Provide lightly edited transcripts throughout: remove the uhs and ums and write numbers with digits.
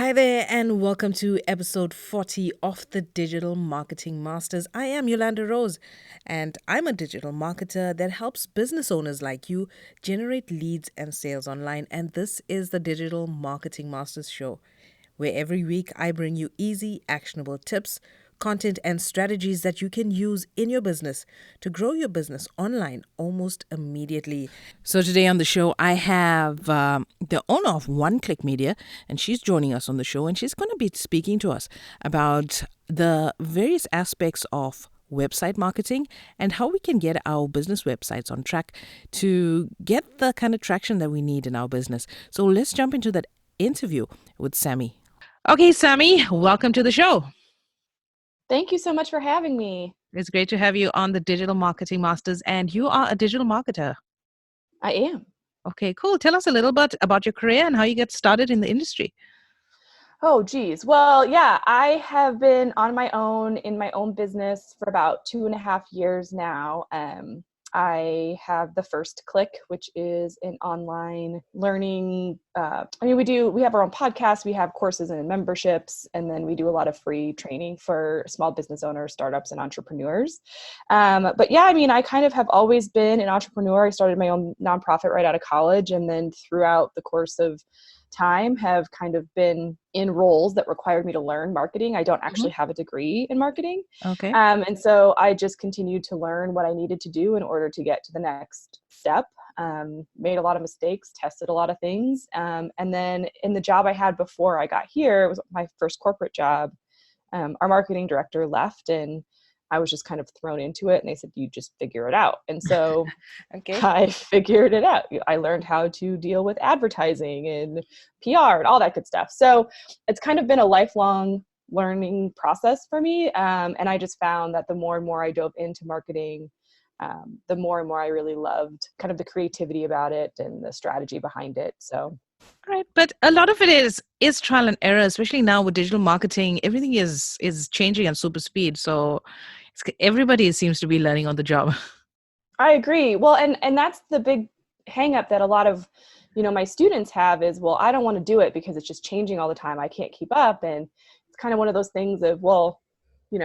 Hi there, and welcome to episode 40 of the Digital Marketing Masters. I am Yolanda Rose, and I'm a digital marketer that helps business owners like you generate leads and sales online. And this is the Digital Marketing Masters show, where every week I bring you easy, actionable tips, content, and strategies that you can use in your business to grow your business online almost immediately. So, today on the show, I have the owner of One Click Media, and she's joining us on the show, and she's going to be speaking to us about the various aspects of website marketing and how we can get our business websites on track to get the kind of traction that we need in our business. So, let's jump into that interview with Sami. Okay, Sami, welcome to the show. Thank you so much for having me. It's great to have you on the Digital Marketing Masters, and you are a digital marketer. I am. Okay, cool. Tell us a little bit about your career and how you get started in the industry. Oh, geez. Well, yeah, I have been on my own in my own business for about 2.5 years now. I have the First Click, which is an online learning. We have our own podcast, we have courses and memberships, and then we do a lot of free training for small business owners, startups, and entrepreneurs. But yeah, I kind of have always been an entrepreneur. I started my own nonprofit right out of college, and then throughout the course of time have kind of been in roles that required me to learn marketing. I don't actually have a degree in marketing. Okay. And so I just continued to learn what I needed to do in order to get to the next step. Made a lot of mistakes, tested a lot of things. And then in the job I had before I got here, it was my first corporate job. Our marketing director left, and I was just kind of thrown into it, and they said, you just figure it out. And so Okay. I figured it out. I learned how to deal with advertising and PR and all that good stuff. So it's kind of been a lifelong learning process for me. And I just found that the more and more I dove into marketing, the more and more I really loved kind of the creativity about it and the strategy behind it. So Right. But a lot of it is trial and error, especially now with digital marketing. Everything is changing at super speed. So everybody seems to be learning on the job. I agree. Well, and that's the big hang up that a lot of, my students have is, well, I don't want to do it because it's just changing all the time. I can't keep up. And it's kind of one of those things of, well, you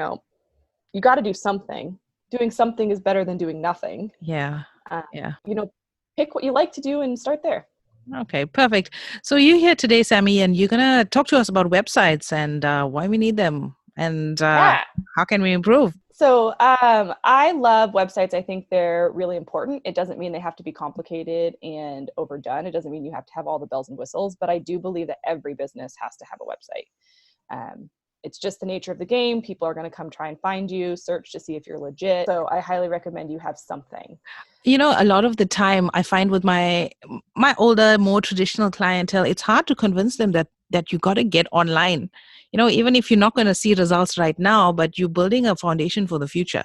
got to do something. Doing something is better than doing nothing. Yeah. Um, Yeah. Pick what you like to do and start there. Okay, perfect. So you're here today, Sami, and you're going to talk to us about websites and why we need them and Yeah. how can we improve. So I love websites. I think they're really important. It doesn't mean they have to be complicated and overdone. It doesn't mean you have to have all the bells and whistles, but I do believe that every business has to have a website. It's just the nature of the game. People are going to come try and find you, search to see if you're legit. So I highly recommend you have something. A lot of the time I find with my older, more traditional clientele, it's hard to convince them that you got to get online. Even if you're not going to see results right now, but you're building a foundation for the future.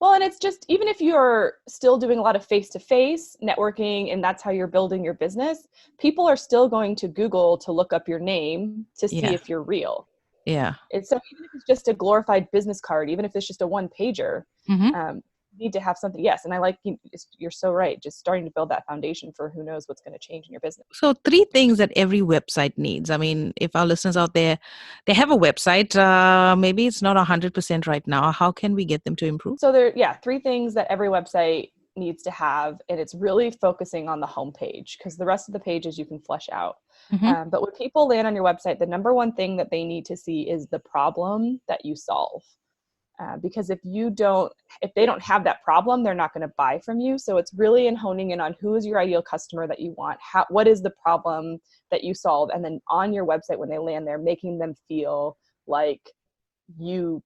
Well, and it's just, even if you're still doing a lot of face-to-face networking and that's how you're building your business, people are still going to Google to look up your name to see Yeah. if you're real. Yeah. And so even if it's just a glorified business card, even if it's just a one pager, Mm-hmm. you need to have something. Yes. And you're so right. Just starting to build that foundation for who knows what's going to change in your business. So 3 things that every website needs. I mean, if our listeners out there, they have a website, maybe it's not 100% right now. How can we get them to improve? So 3 things that every website needs to have, and it's really focusing on the homepage because the rest of the pages you can flesh out. Mm-hmm. But when people land on your website, the number one thing that they need to see is the problem that you solve. Because if they don't have that problem, they're not going to buy from you. So it's really in honing in on who is your ideal customer that you want, what is the problem that you solve, and then on your website when they land there, making them feel like you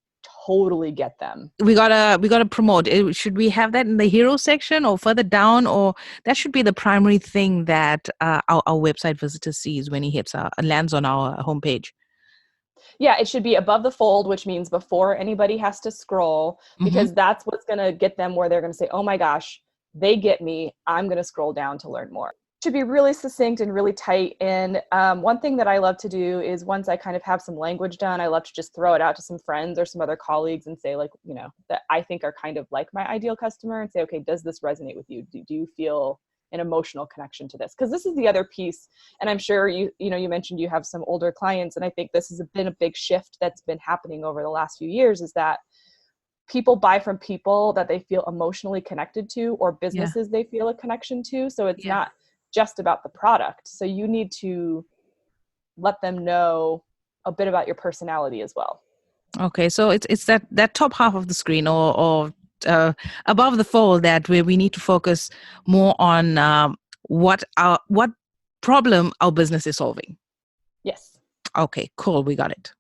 totally get them. We gotta promote. Should we have that in the hero section or further down, or that should be the primary thing that our website visitor sees when he lands on our homepage? Yeah, it should be above the fold, which means before anybody has to scroll, because Mm-hmm. that's what's going to get them where they're going to say, oh my gosh, they get me. I'm going to scroll down to learn more. It should be really succinct and really tight. And one thing that I love to do is once I kind of have some language done, I love to just throw it out to some friends or some other colleagues and say, like, that I think are kind of like my ideal customer, and say, okay, does this resonate with you? Do you feel an emotional connection to this. Because this is the other piece, and I'm sure you mentioned you have some older clients, and I think this has been a big shift that's been happening over the last few years, is that people buy from people that they feel emotionally connected to, or Yeah. businesses they feel a connection to. So it's Yeah. not just about the product. So you need to let them know a bit about your personality as well. Okay, so it's that top half of the screen, or above the fold, that where we need to focus more on what problem our business is solving. Yes. Okay, cool, we got it.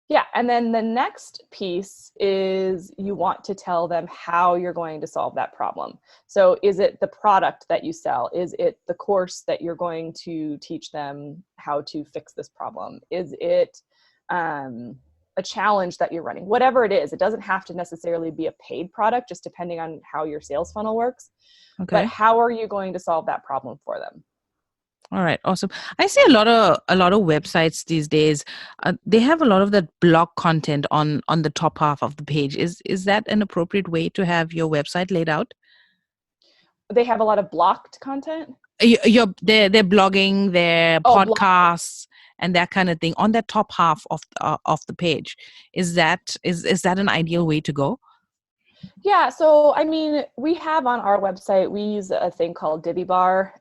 Yeah. And then the next piece is you want to tell them how you're going to solve that problem. So is it the product that you sell? Is it the course that you're going to teach them how to fix this problem? Is it a challenge that you're running? Whatever it is, it doesn't have to necessarily be a paid product, just depending on how your sales funnel works. But Okay. how are you going to solve that problem for them? All right, awesome. I see a lot of websites these days. They have a lot of that blog content on the top half of the page. Is that an appropriate way to have your website laid out? They have a lot of blocked content. They're blogging, their Oh, blog. podcasts, and that kind of thing on that top half of the page. Is that an ideal way to go? Yeah, so I mean, we have on our website, we use a thing called Divi Bar.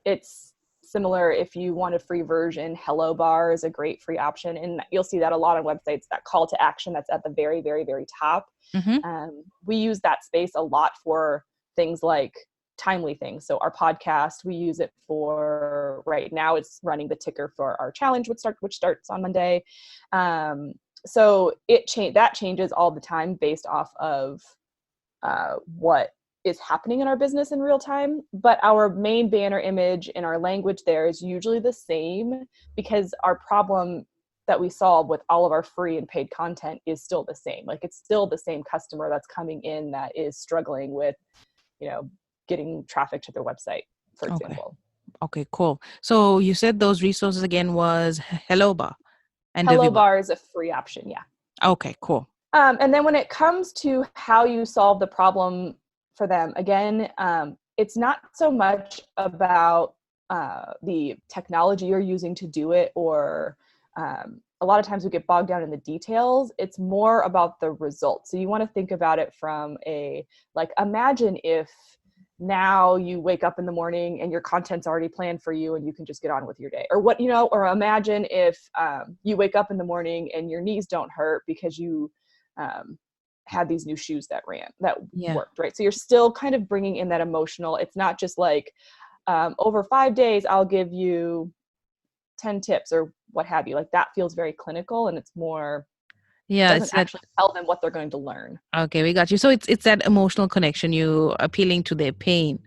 It's similar if you want a free version. Hello Bar is a great free option, and you'll see that a lot on websites. That call to action that's at the very, very, very top. Mm-hmm. We use that space a lot for things like timely things. So our podcast, we use it for right now. It's running the ticker for our challenge, which starts on Monday. So that changes all the time based off of what is happening in our business in real time. But our main banner image and our language there is usually the same, because our problem that we solve with all of our free and paid content is still the same. Like, it's still the same customer that's coming in that is struggling with, getting traffic to their website, for Okay. example. Okay, cool. So you said those resources again was Hello Bar and Hello Diviba. Bar is a free option. Yeah. Okay, cool. And then when it comes to how you solve the problem for them, again, it's not so much about the technology you're using to do it, or a lot of times we get bogged down in the details. It's more about the results. So you want to think about it from imagine if now you wake up in the morning and your content's already planned for you and you can just get on with your day, or imagine if you wake up in the morning and your knees don't hurt because you had these new shoes that Yeah. worked, right? So you're still kind of bringing in that emotional. It's not just like over 5 days I'll give you 10 tips or what have you. Like, that feels very clinical, and it's more, Yeah, doesn't it's that. actually tell them what they're going to learn. Okay, we got you. So it's that emotional connection, you appealing to their pain.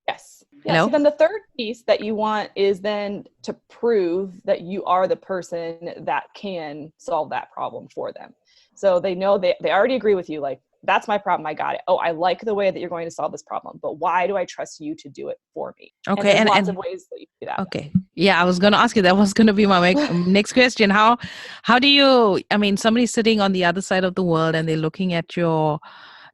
Yes. Yeah. So Hello? then the third piece that you want is then to prove that you are the person that can solve that problem for them. So they know they already agree with you. Like, that's my problem. I got it. Oh, I like the way that you're going to solve this problem, but why do I trust you to do it for me? And Okay, there's lots of and ways that you do that. okay. Yeah, I was going to ask you, that was going to be my next question. How do you, I mean, somebody's sitting on the other side of the world and they're looking at your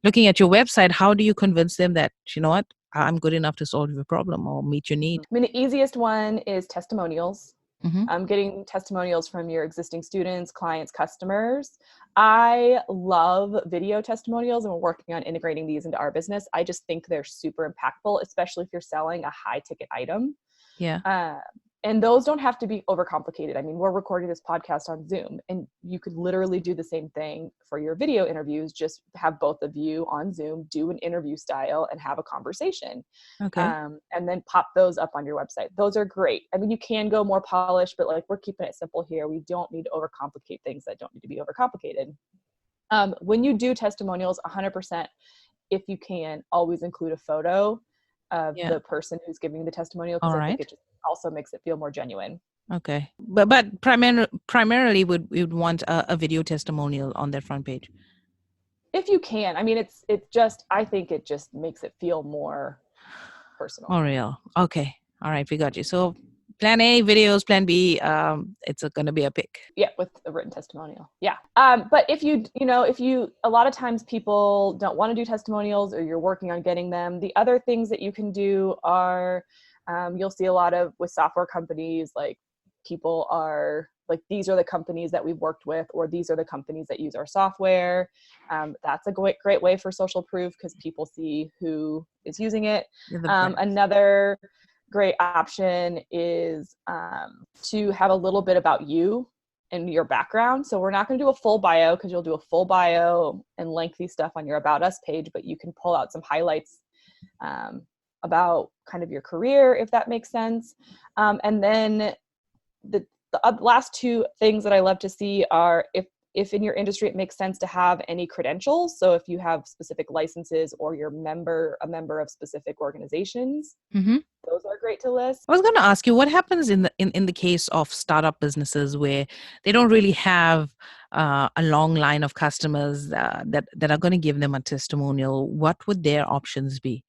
website. How do you convince them that, you know what, I'm good enough to solve your problem or meet your need? I mean, the easiest one is testimonials. Mm-hmm. Getting testimonials from your existing students, clients, customers. I love video testimonials, and we're working on integrating these into our business. I just think they're super impactful, especially if you're selling a high ticket item. Yeah. Uh, and those don't have to be overcomplicated. I mean, we're recording this podcast on Zoom, and you could literally do the same thing for your video interviews. Just have both of you on Zoom, do an interview style, and have a conversation. Okay. And then pop those up on your website. Those are great. I mean, you can go more polished, but like, we're keeping it simple here. We don't need to overcomplicate things that don't need to be overcomplicated. When you do testimonials, 100%, if you can, always include a photo of Yeah. the person who's giving the testimonial, because All I think right. it just also makes it feel more genuine. Okay. But primarily would want a video testimonial on that front page. If you can. I mean, I think it just makes it feel more personal. Oh, real. Okay. All right. We got you. So Plan A, videos. Plan B, it's going to be a pic. Yeah, with a written testimonial. Yeah. But if a lot of times people don't want to do testimonials or you're working on getting them, the other things that you can do are, you'll see a lot of with software companies, like people are like, these are the companies that we've worked with, or these are the companies that use our software. That's a great way for social proof because people see who is using it. Yeah, the brand. Another great option is to have a little bit about you and your background. So we're not going to do a full bio because you'll do a full bio and lengthy stuff on your About Us page, but you can pull out some highlights about kind of your career, if that makes sense. And then the last two things that I love to see are if in your industry it makes sense to have any credentials. So if you have specific licenses or you're a member of specific organizations, Mm-hmm. those are great to list. I was going to ask you, what happens in the case of startup businesses where they don't really have a long line of customers that are going to give them a testimonial? What would their options be?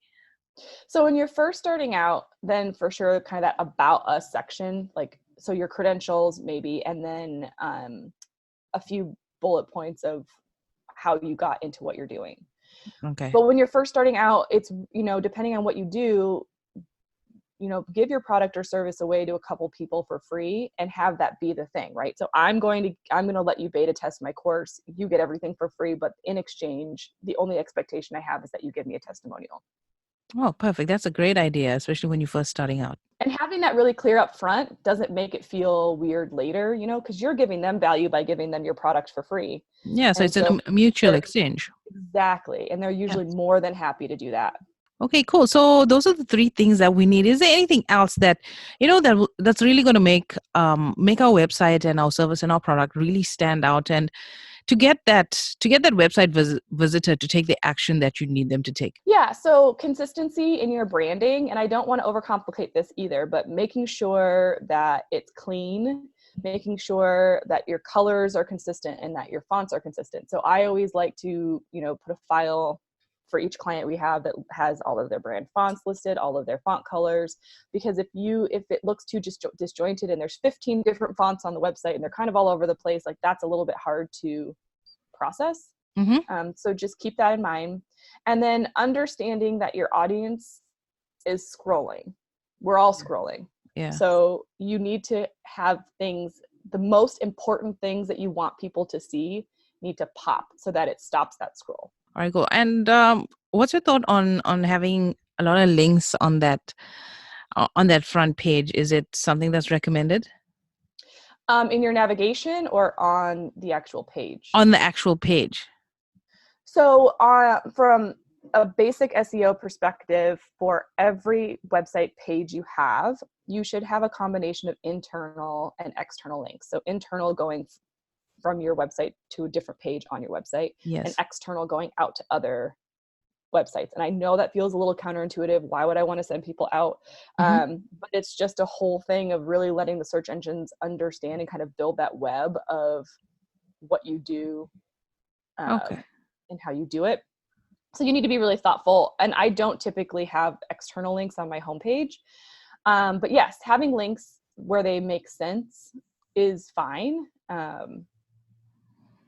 So when you're first starting out, then for sure, kind of that About Us section, like, so your credentials maybe, and then a few bullet points of how you got into what you're doing. Okay. But when you're first starting out, it's, depending on what you do, give your product or service away to a couple people for free and have that be the thing, right? So I'm going to let you beta test my course. You get everything for free, but in exchange, the only expectation I have is that you give me a testimonial. Oh, perfect. That's a great idea, especially when you're first starting out. And having that really clear up front doesn't make it feel weird later, because you're giving them value by giving them your product for free. Yeah, so And it's so a mutual exchange. exactly. And they're Yeah. usually more than happy to do that. Okay, cool. So those are the three things that we need. Is there anything else that that's really going to make our website and our service and our product really stand out, and to get that website visitor to take the action that you need them to take? Yeah. So consistency in your branding, and I don't want to overcomplicate this either, but making sure that it's clean, making sure that your colors are consistent and that your fonts are consistent. So I always like to, put a file for each client we have that has all of their brand fonts listed, all of their font colors, because if it looks too disjointed and there's 15 different fonts on the website and they're kind of all over the place, like that's a little bit hard to process. Mm-hmm. So just keep that in mind. And then understanding that your audience is scrolling. We're all scrolling. Yeah. So you need to have the most important things that you want people to see need to pop so that it stops that scroll. All right, cool. And what's your thought on having a lot of links on that front page? Is it something that's recommended? In your navigation or on the actual page? On the actual page. So from a basic SEO perspective, for every website page you have, you should have a combination of internal and external links. So internal going from your website to a different page on your website, and Yes. external going out to other websites. And I know that feels a little counterintuitive. Why would I want to send people out? Mm-hmm. But it's just a whole thing of really letting the search engines understand and kind of build that web of what you do Okay. and how you do it. So you need to be really thoughtful. And I don't typically have external links on my homepage. But yes, having links where they make sense is fine.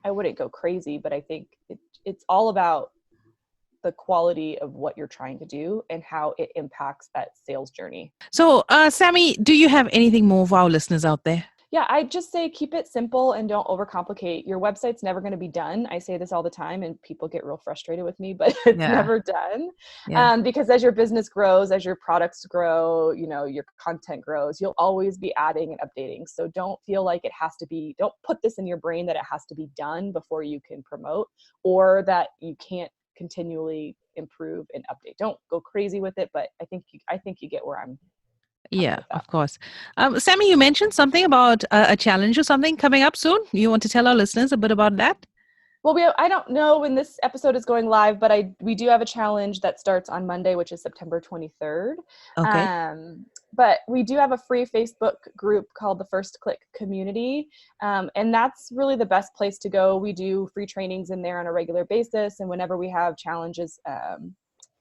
I wouldn't go crazy, but I think it's all about the quality of what you're trying to do and how it impacts that sales journey. So, Sami, do you have anything more for our listeners out there? Yeah, I just say keep it simple and don't overcomplicate. Your website's never going to be done. I say this all the time and people get real frustrated with me, but it's Yeah. never done. Yeah. Because as your business grows, as your products grow, your content grows, you'll always be adding and updating. So don't feel like don't put this in your brain that it has to be done before you can promote, or that you can't continually improve and update. Don't go crazy with it, but I think you get where I'm coming Yeah, with that. of course. Sami, you mentioned something about a challenge or something coming up soon. You want to tell our listeners a bit about that? Well, I don't know when this episode is going live, but we do have a challenge that starts on Monday, which is September 23rd. Okay. But we do have a free Facebook group called the First Click Community. And that's really the best place to go. We do free trainings in there on a regular basis. And whenever we have challenges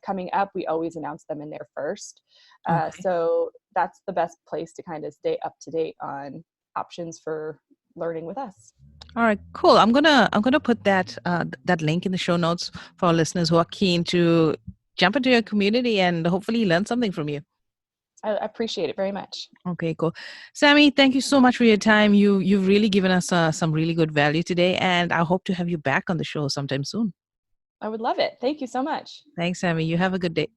coming up, we always announce them in there first. Okay. So that's the best place to kind of stay up to date on options for learning with us. All right, cool. I'm gonna put that link in the show notes for our listeners who are keen to jump into your community and hopefully learn something from you. I appreciate it very much. Okay, cool. Sami, thank you so much for your time. You've really given us some really good value today, and I hope to have you back on the show sometime soon. I would love it. Thank you so much. Thanks, Sami. You have a good day.